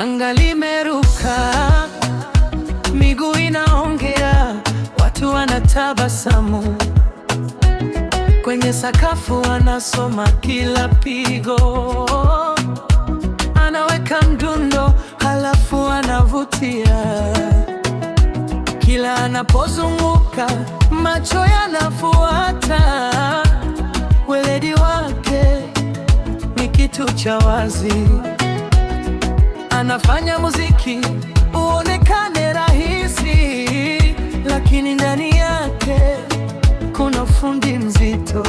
Anga limeruka, miguu inaongea, watu wanatabasamu. Kwenye sakafu wanasoma kila pigo. Anaweka mdundo, halafu anavutia. Kila anapozunguka, macho yanafuata. Weledi wake ni kitu cha wazi. Anafanya muziki uonekane rahisi, lakini ndani yake kuna ufundi mzito.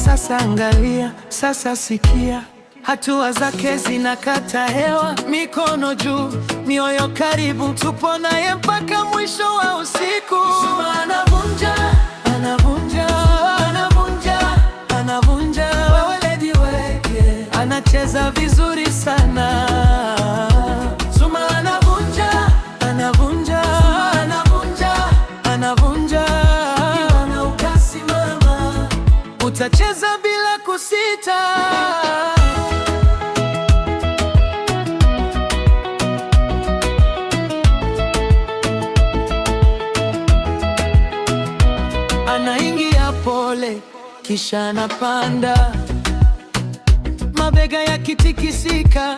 Sasa angalia, sasa sikia, hatua zake zinakata hewa. Mikono juu, mioyo karibu, tupo naye mpaka mwisho wa usiku. Zuma anavunja, anavunja, anavunja, anavunja weledi wake. Anacheza vizuri sana. Zuma anavunja, anavunja, anavunja, anavunja. Imana ukasimama, utacheza bila kusita. Anaingia pole, kisha anapanda, mabega yakitikisika,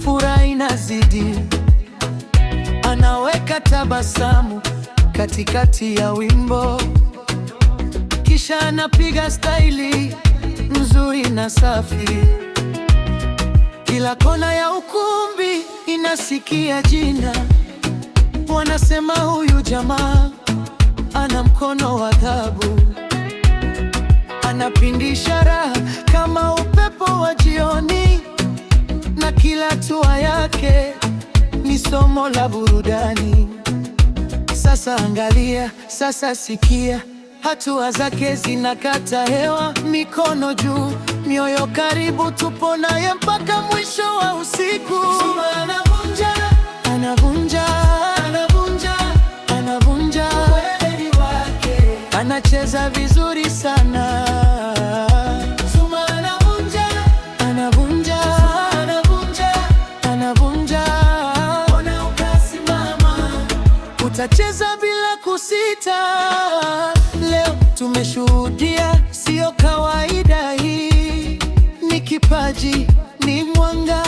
furaha inazidi. Anaweka tabasamu katikati ya wimbo, kisha anapiga staili nzuri na safi. Kila kona ya ukumbi inasikia jina. Wanasema huyu jamaa ana mkono wa dhahabu. Anapindisha raha kama upepo wa jioni, na kila hatua yake ni somo la burudani. Sasa angalia, sasa sikia, hatua zake zinakata hewa. Mikono juu, mioyo karibu, tupo naye mpaka mwisho wa usiku. Zuma anavunja, anavunja, anavunja, anavunja weledi wake. Anacheza vizuri sana. Zuma anavunja, anavunja, anavunja, anavunja. Ona ukasimama, utacheza bila kusita. Leo tumeshuhudia, sio kawaida hii. Ni kipaji, ni mwanga,